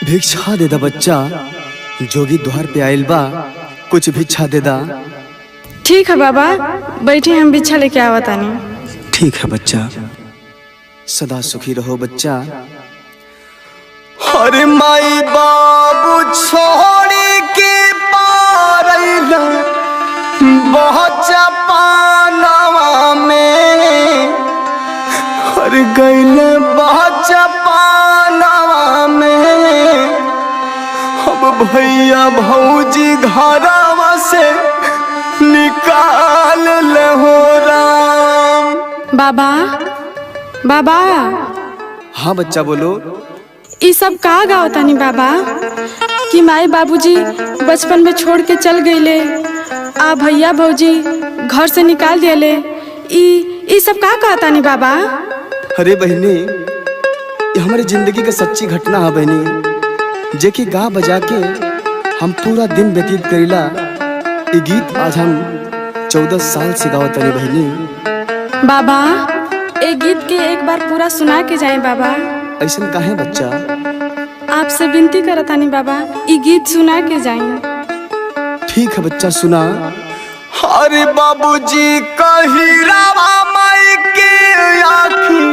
भिक्षा दे दा बच्चा, जोगी द्वार पे आइल बा, कुछ भिक्षा दे दा। ठीक है बाबा, बैठे हम भिक्षा लेके आवा तानी। ठीक है बच्चा, सदा सुखी रहो बच्चा। अरे माई बाबू छोड़ी के पारैला बच्चा पानवा में, अरे गैल बच्चा पानवा में। अब भैया भौजी घरवा से निकाल ले हो राम। बाबा बाबा, हाँ बच्चा बोलो। ये सब का गाओ तानी बाबा कि माई बाबूजी बचपन में छोड़ के चल गईले, आ भैया भौजी घर से निकाल दिले, ई सब का कहतानी बाबा? अरे बहनी, ये हमारी जिंदगी का सच्ची घटना है बहनी, जे कि गा बजा के हम पूरा दिन व्यतीत करीला। ये गीत आज हम 14 साल से गावत तानी बहनी। बाबा एक गीत के एक बार पूरा सुना के जाए बाबा। ऐसा काहे बच्चा? आपसे विनती करतानी बाबा, ये गीत सुना के जाए। ठीक है बच्चा, सुना। अरे बाबूजी कहिरावा माई के आखी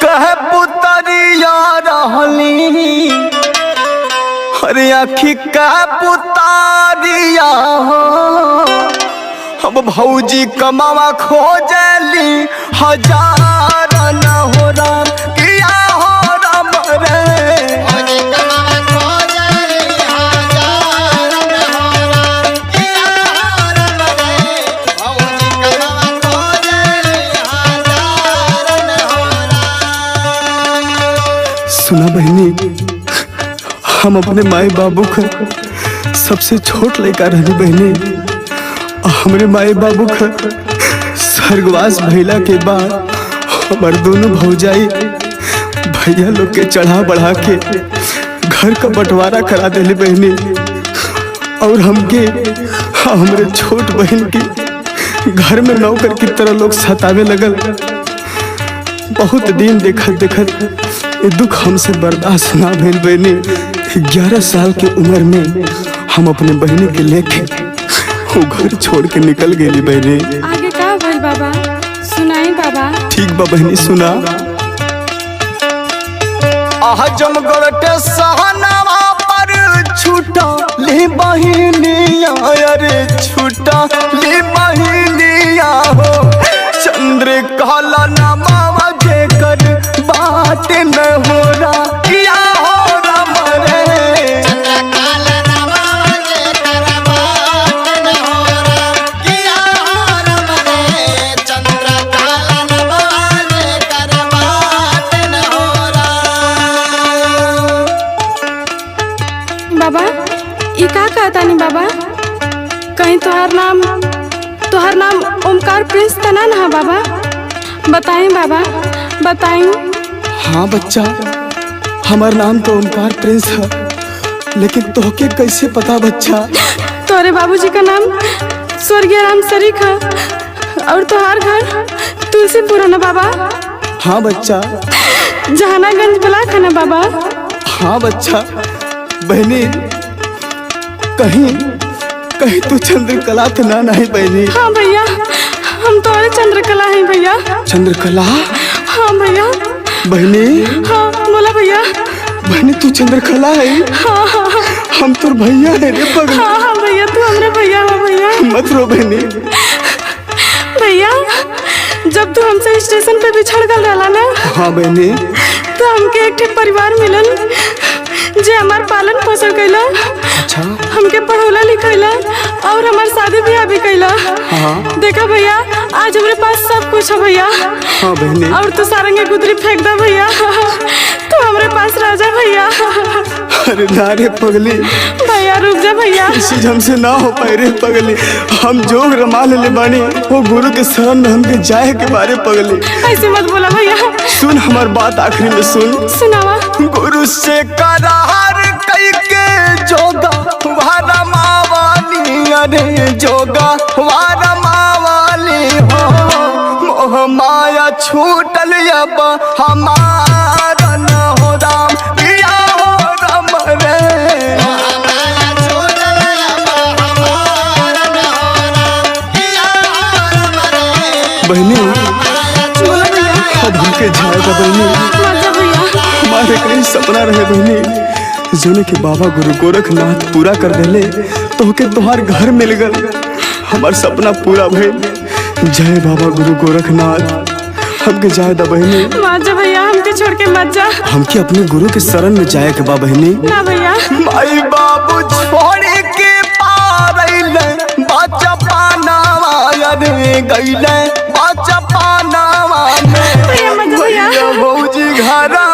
कहे पुतरिया रहली, अरे आखी का पुतारिया हो। अब भौजी कमावा खोजली हजार न हो राम, किया हो राम रे। भौजी कमावा खोजली हजार न हो राम, किया हो राम रे। भौजी कमावा खोजली हजार न हो राम। सुना बहनी, हम अपने माई बाबू का सबसे छोट लड़का रहनी बहनी। हमारे माई बाबू का स्वर्गवास भइला के बाद हमारे दोनों भौजाई भैया लोग के चढ़ा बढ़ा के घर का बंटवारा करा देली बहनी। और हमके हमारे छोट बहन की घर में नौकर की तरह लोग सतावे लगल। बहुत दिन देखत देखत ये दुख हमसे बर्दाश्त ना भेल बहनी। 11 साल की उम्र में हम अपने बहनी के लेके वो घर छोड़ के निकल गई बहनी। आगे का भइल बाबा, सुनाई बाबा। ठीक बा बहनी, सुना। आजमगढ़ के सहनावा पर छूटा ले बहनिया, अरे छूटा ले बहनिया हो। चंद्र काला नामा जे कर बात न हो रहा, किया हो राम रे। बाबा ई का कहतानी बाबा? कहीं तोहार नाम ओमकार प्रिंस तना ना बाबा? बताई बाबा, बताई। हाँ बच्चा, हमार नाम तो ओमकार प्रिंस है, लेकिन तोहके कैसे पता बच्चा? तोरे बाबूजी का नाम स्वर्गीय राम शरीक है और तोहार घर तुलसीपुर ना बाबा? हाँ बच्चा। जहानागंज ब्लॉक है ना बाबा? हाँ बच्चा। बहनी, कहीं तू चंद्रकला तो ना नहीं बहनी? हाँ भैया, हम तो चंद्रकला हैं भैया। चंद्रकला? हाँ भैया। बहनी? हाँ बोला भैया। बहनी तू चंद्रकला है? हाँ हाँ। हम तो भैया है रे पगली। हाँ हाँ भैया, तू हमारे भैया हो भैया। मत रो बहनी। भैया जब तू हमसे स्टेशन पे बिछड़ गल रहा ना, हाँ बहनी, तो हमके एक परिवार मिलल जे हमार पालन पोषण कैला। अच्छा। हमके पढ़ौला लिखैला और हमार शादी ब्याह भी कैला। हाँ। देखा भैया, आज हमारे पास सब कुछ है भैया। हाँ बहनी। और तू सारंगे गुदरी फेंक दा भैया, तू हमारे पास राजा भैया। अरे ना रे पगली। भैया रुक जा भैया। इसी हमसे ना हो पाए रे पगली। हम जोग रमा ले बानी, वो गुरु के शरण में हमके जाए के बारे पगली। ऐसे मत बोला भैया। सुन हमार बात आखिरी में सुन। सुनावा। गुरु से करार कई के जोगा वारा मावाली, अरे जोगा वारा मावाली हो। मोह माया छूटल अब हमारा न हो राम, जोने के बाबा गुरु गोरखनाथ पूरा कर देले तोहके तोहार घर मिल गल। हमार सपना पूरा भइल। जय बाबा गुरु गोरखनाथ। हमके जाए दा बहनी। मत जा भैया, हमके छोड़ के मत जा। हमके अपने गुरु के शरण में जाए के बा बहनी। ना भैया। माई बाबू छोड़ के पारैले बाचा पानावा रे गइले बाचा पानावा में। भैया मत जा भैया। भौजी घरा